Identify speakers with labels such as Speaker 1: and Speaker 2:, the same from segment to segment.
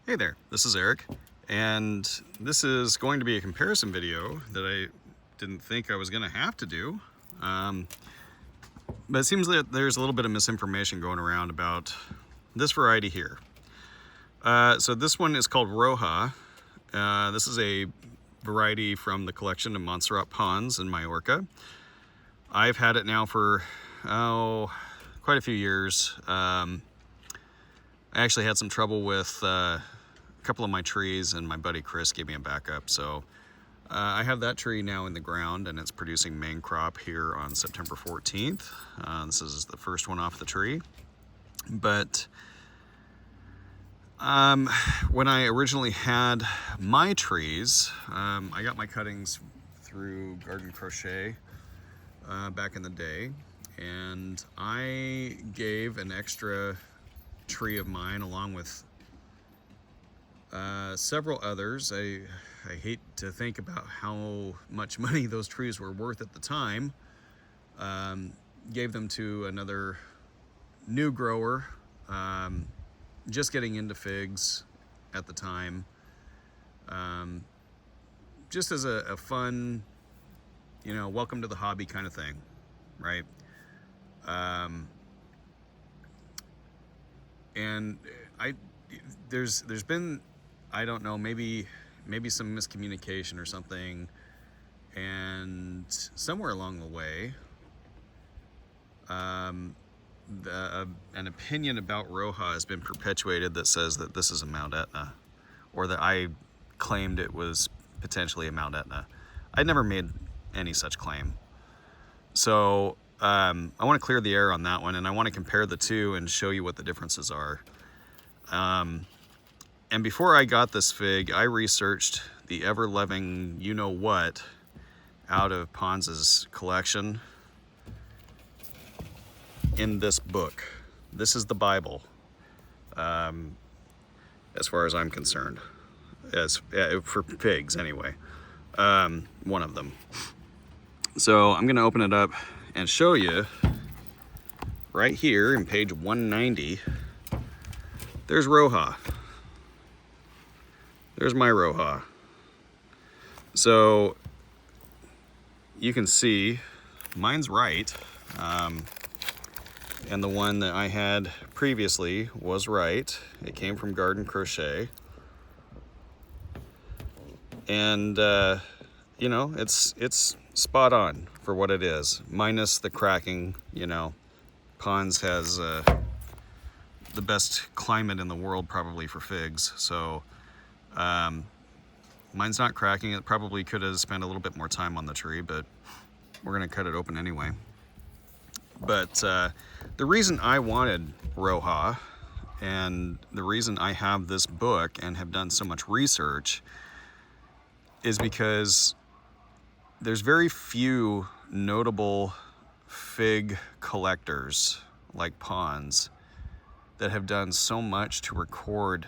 Speaker 1: Hey there, this is Eric, and this is going to be a comparison video that I didn't think I was going to have to do. But it seems that there's a little bit of misinformation going around about this variety here. So this one is called Roja. This is a variety from the collection of Montserrat Ponds in Majorca. I've had it now for, quite a few years. I actually had some trouble with a couple of my trees, and my buddy Chris gave me a backup. So I have that tree now in the ground, and it's producing main crop here on September 14th. This is the first one off the tree. But when I originally had my trees, I got my cuttings through Garden Crochet back in the day, and I gave an extra tree of mine along with several others. I hate to think about how much money those trees were worth at the time. Gave them to another new grower, just getting into figs at the time, just as a fun, welcome to the hobby kind of thing, right? And there's been, I don't know, maybe some miscommunication or something, and somewhere along the way, an opinion about Roja has been perpetuated that says that this is a Mount Etna, or that I claimed it was potentially a Mount Etna. I never made any such claim. So I want to clear the air on that one, and I want to compare the two and show you what the differences are. And before I got this fig, I researched the ever-loving you-know-what out of Pons' collection in this book. This is the Bible, as far as I'm concerned, for figs anyway, one of them. So I'm gonna open it up and show you right here in page 190. There's Roja. There's my Roja. So you can see mine's right, and the one that I had previously was right. It came from Garden Crochet, and it's spot on for what it is, minus the cracking. Ponds has the best climate in the world probably for figs, so mine's not cracking. It probably could have spent a little bit more time on the tree, but we're gonna cut it open anyway. But the reason I wanted Roja, and the reason I have this book and have done so much research, is because there's very few notable fig collectors like Pons that have done so much to record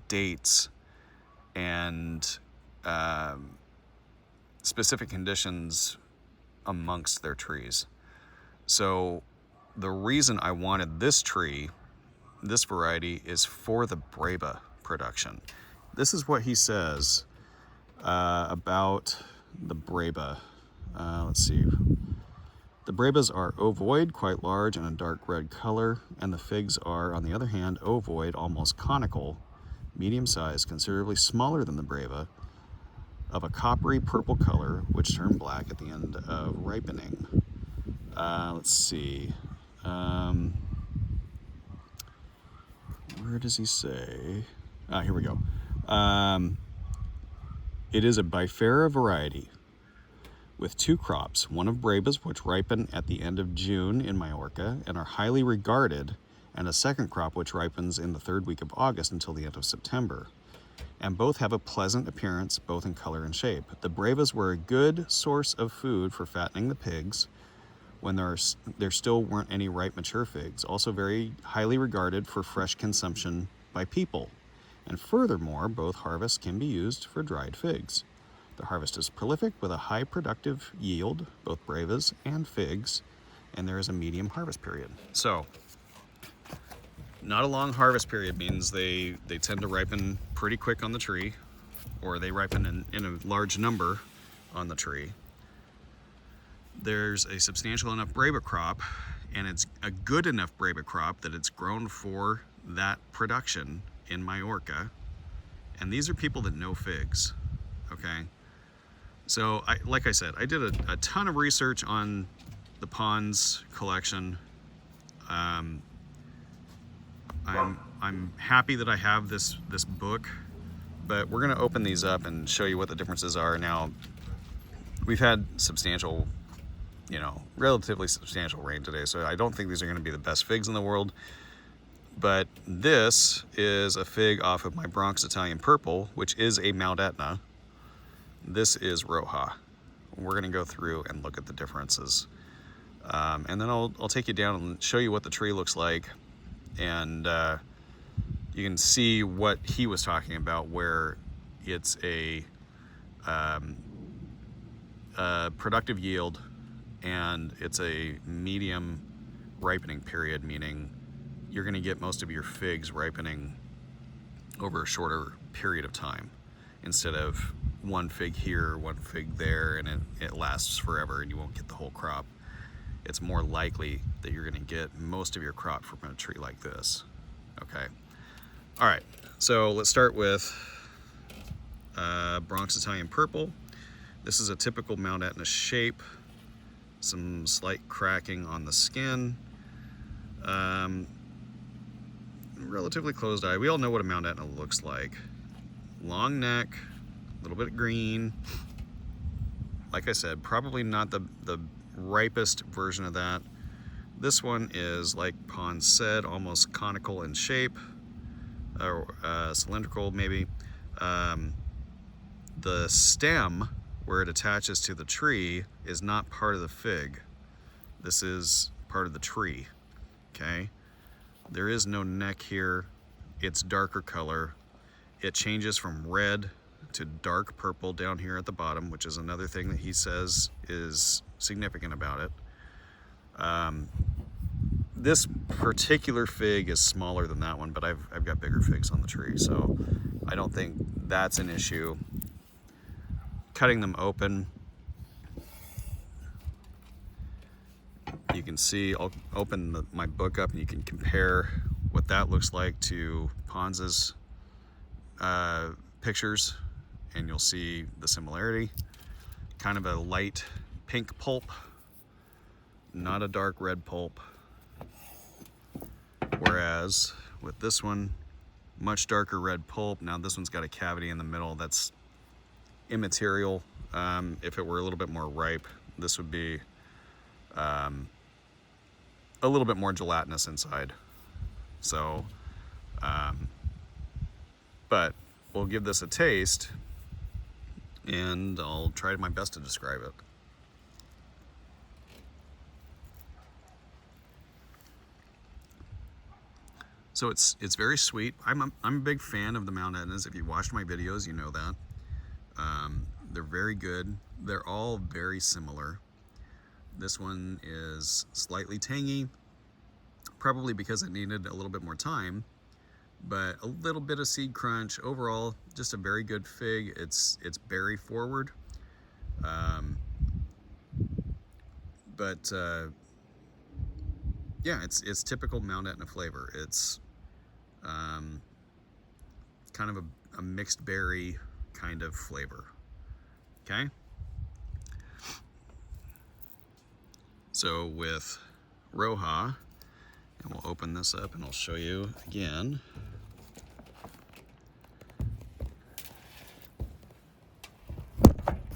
Speaker 1: dates and specific conditions amongst their trees. So the reason I wanted this tree, this variety, is for the Breba production. This is what he says about the Breba. Let's see. The Brebas are ovoid, quite large, and a dark red color, and the figs are, on the other hand, ovoid, almost conical, medium sized, considerably smaller than the Breba, of a coppery purple color, which turn black at the end of ripening. Let's see. Where does he say? Here we go. It is a bifera variety with two crops, one of Brebas, which ripen at the end of June in Majorca and are highly regarded, and a second crop which ripens in the third week of August until the end of September. And both have a pleasant appearance, both in color and shape. The Brevas were a good source of food for fattening the pigs when there still weren't any ripe mature figs, also very highly regarded for fresh consumption by people. And furthermore, both harvests can be used for dried figs. The harvest is prolific with a high productive yield, both Brevas and figs, and there is a medium harvest period. So Not a long harvest period means they tend to ripen pretty quick on the tree, or they ripen in a large number on the tree. There's a substantial enough Breba crop, and it's a good enough Breba crop that it's grown for that production in Majorca. And these are people that know figs, okay? So, like I said, I did a ton of research on the Pons collection. I'm happy that I have this book, but we're gonna open these up and show you what the differences are. Now, we've had substantial, relatively substantial rain today, so I don't think these are gonna be the best figs in the world. But this is a fig off of my Bronx Italian Purple, which is a Mount Etna. This is Roja. We're gonna go through and look at the differences. And then I'll take you down and show you what the tree looks like. And you can see what he was talking about, where it's a productive yield and it's a medium ripening period, meaning you're going to get most of your figs ripening over a shorter period of time instead of one fig here, one fig there, and it lasts forever and you won't get the whole crop. It's more likely that you're going to get most of your crop from a tree like this. Okay. All right. So let's start with Bronx Italian Purple. This is a typical Mount Etna shape. Some slight cracking on the skin. Relatively closed eye. We all know what a Mount Etna looks like. Long neck, a little bit green. Like I said, probably not the ripest version of that. This one is, like Pons said, almost conical in shape, or cylindrical maybe. The stem, where it attaches to the tree, is not part of the fig. This is part of the tree, okay? There is no neck here. It's darker color. It changes from red to dark purple down here at the bottom, which is another thing that he says is significant about it. This particular fig is smaller than that one, but I've got bigger figs on the tree, so I don't think that's an issue. Cutting them open, you can see, I'll open my book up and you can compare what that looks like to Pons's pictures, and you'll see the similarity. Kind of a light pink pulp, not a dark red pulp. Whereas with this one, much darker red pulp. Now this one's got a cavity in the middle that's immaterial. If it were a little bit more ripe, this would be a little bit more gelatinous inside. So, but we'll give this a taste and I'll try my best to describe it. So it's very sweet. I'm a big fan of the Mount Etnas. If you watched my videos, you know that. They're very good. They're all very similar. This one is slightly tangy, probably because it needed a little bit more time, but a little bit of seed crunch. Overall, just a very good fig. It's berry forward. Yeah, it's typical Mount Etna flavor. It's kind of a mixed berry kind of flavor. Okay. So with Roja, and we'll open this up and I'll show you again.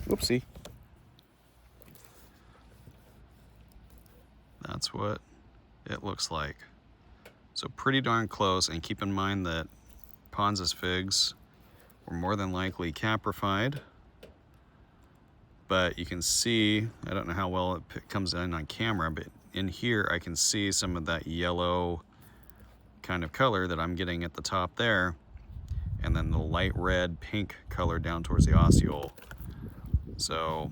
Speaker 1: Whoopsie. That's what it looks like. So pretty darn close, and keep in mind that Pons's figs were more than likely caprified. But you can see, I don't know how well it comes in on camera, but in here I can see some of that yellow kind of color that I'm getting at the top there, and then the light red pink color down towards the ostiole. So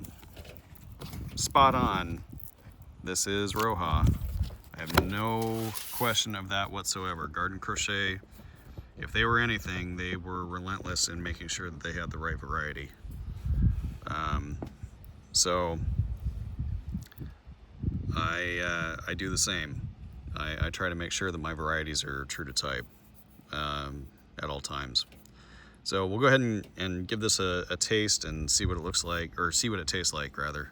Speaker 1: spot on. This is Roja. I I have no question of that whatsoever. Garden Crochet, if they were anything, they were relentless in making sure that they had the right variety. So I do the same. I try to make sure that my varieties are true to type at all times. So we'll go ahead and give this a taste and see what it looks like, or see what it tastes like, rather.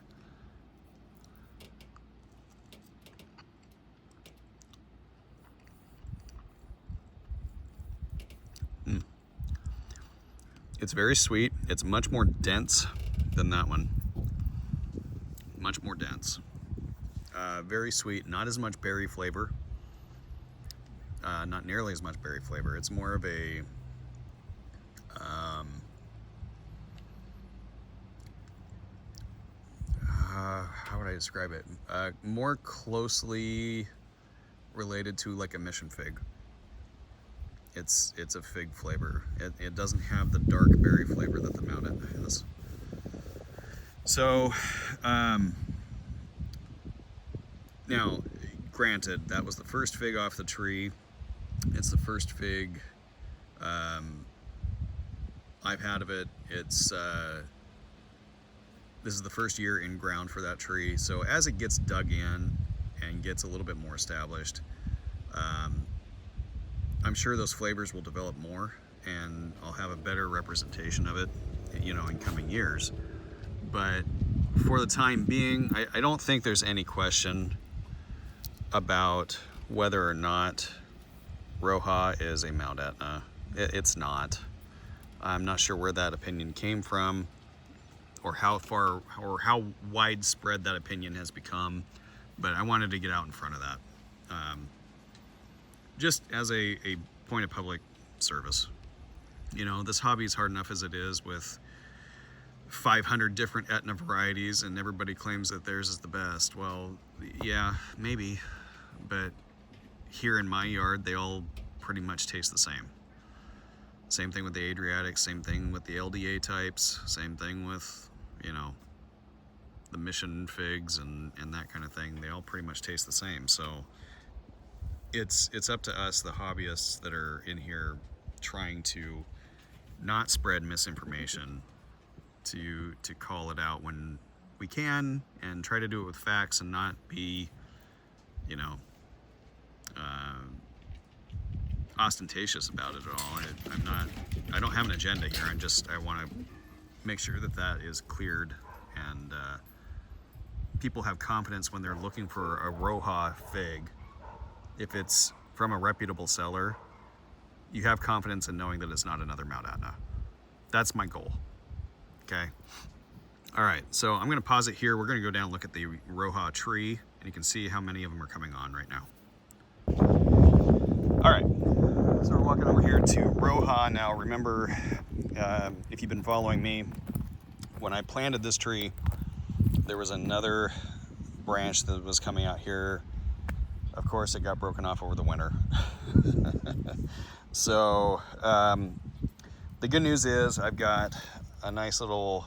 Speaker 1: It's very sweet. It's much more dense than that one. Much more dense. Very sweet, not as much berry flavor. Not nearly as much berry flavor. It's more of a how would I describe it? More closely related to like a mission fig. It's a fig flavor. It doesn't have the dark berry flavor that the Mount Etna has. So, now, granted, that was the first fig off the tree. It's the first fig I've had of it. It's this is the first year in ground for that tree. So as it gets dug in and gets a little bit more established, I'm sure those flavors will develop more, and I'll have a better representation of it, you know, in coming years. But for the time being, I don't think there's any question about whether or not Roja is a Mount Etna. It's not. I'm not sure where that opinion came from, or how far or how widespread that opinion has become, but I wanted to get out in front of that. Just as a point of public service. You know, this hobby is hard enough as it is, with 500 different Etna varieties, and everybody claims that theirs is the best. Well, yeah, maybe, but here in my yard, they all pretty much taste the same. Same thing with the Adriatic, same thing with the LDA types, same thing with, you know, the mission figs and that kind of thing. They all pretty much taste the same. So it's up to us, the hobbyists that are in here, trying to not spread misinformation, to call it out when we can, and try to do it with facts and not be, you know, ostentatious about it at all. I don't have an agenda here. I want to make sure that that is cleared, and people have confidence when they're looking for a Roja fig. If it's from a reputable seller, you have confidence in knowing that it's not another Mount Etna. That's my goal. Okay. All right. So I'm going to pause it here. We're going to go down and look at the Roja tree, and you can see how many of them are coming on right now. All right. So we're walking over here to Roja now. Remember, if you've been following me, when I planted this tree, there was another branch that was coming out here. Of course, it got broken off over the winter. So the good news is I've got a nice little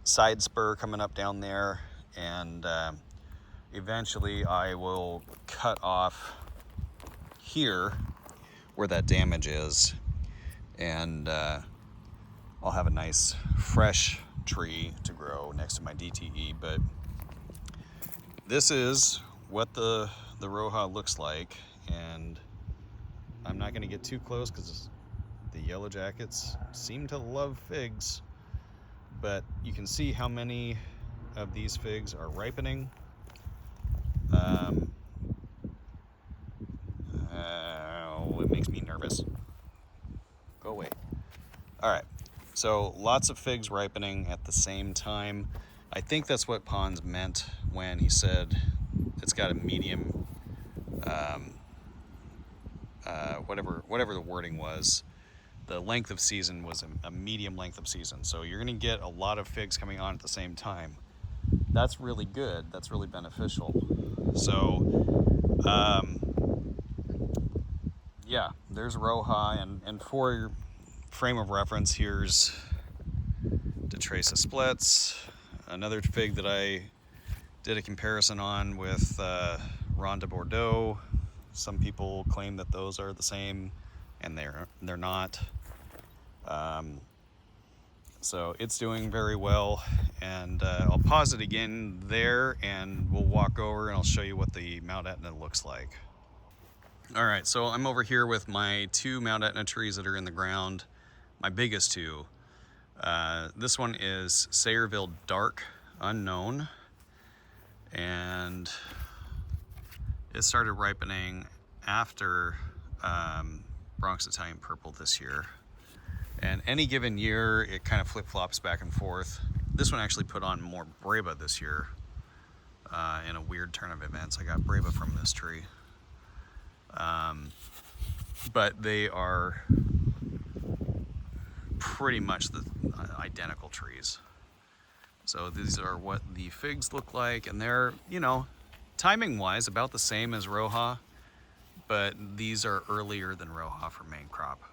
Speaker 1: side spur coming up down there, and eventually I will cut off here where that damage is, and I'll have a nice fresh tree to grow next to my DTE. But this is what the Roja looks like, and I'm not going to get too close because the yellow jackets seem to love figs, but you can see how many of these figs are ripening. It makes me nervous. Go away. All right, so lots of figs ripening at the same time. I think that's what Pons meant when he said it's got a medium, whatever the wording was. The length of season was a medium length of season. So you're gonna get a lot of figs coming on at the same time. That's really good. That's really beneficial. So, yeah, there's Roja, and for your frame of reference, here's Detresa splits, another fig that I did a comparison on with Ronde Bordeaux. Some people claim that those are the same, and they're not. So it's doing very well, and I'll pause it again there, and we'll walk over and I'll show you what the Mount Etna looks like. All right, so I'm over here with my 2 Mount Etna trees that are in the ground, my biggest 2. This one is Sayreville Dark Unknown, and it started ripening after Bronx Italian Purple this year. And any given year, it kind of flip-flops back and forth. This one actually put on more Breba this year in a weird turn of events. I got Breba from this tree. But they are pretty much the identical trees. So these are what the figs look like, and they're, you know, timing-wise about the same as Roja, but these are earlier than Roja for main crop.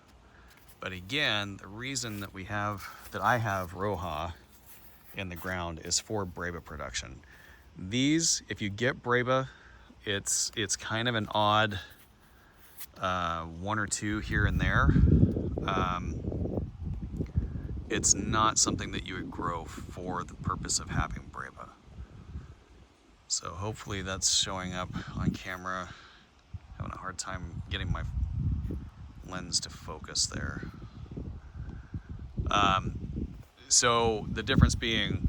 Speaker 1: But again, the reason that I have Roja in the ground is for Breba production. These, if you get Breba, it's kind of an odd 1 or 2 here and there. It's not something that you would grow for the purpose of having Breba. So hopefully that's showing up on camera. Having a hard time getting my lens to focus there. So the difference being,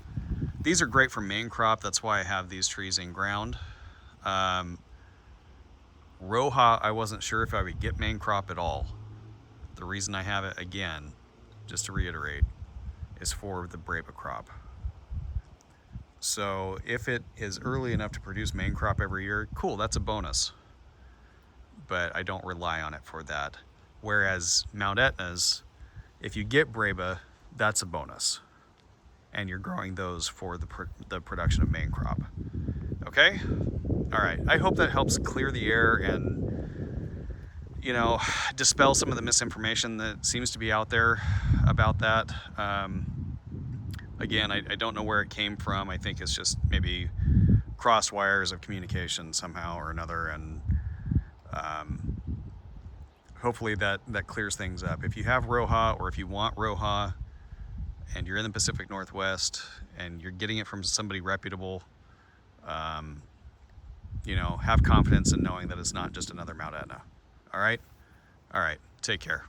Speaker 1: these are great for main crop. That's why I have these trees in ground. Roja, I wasn't sure if I would get main crop at all. The reason I have it, again, just to reiterate, is for the Breba crop. So if it is early enough to produce main crop every year, cool, that's a bonus. But I don't rely on it for that. Whereas Mount Etna's, if you get Breba, that's a bonus. And you're growing those for the production of main crop. Okay? All right, I hope that helps clear the air and, you know, dispel some of the misinformation that seems to be out there about that. Again, I don't know where it came from. I think it's just maybe crossed wires of communication somehow or another, and hopefully that clears things up. If you have Roja, or if you want Roja, and you're in the Pacific Northwest and you're getting it from somebody reputable, you know, have confidence in knowing that it's not just another Mount Etna. All right? All right, take care.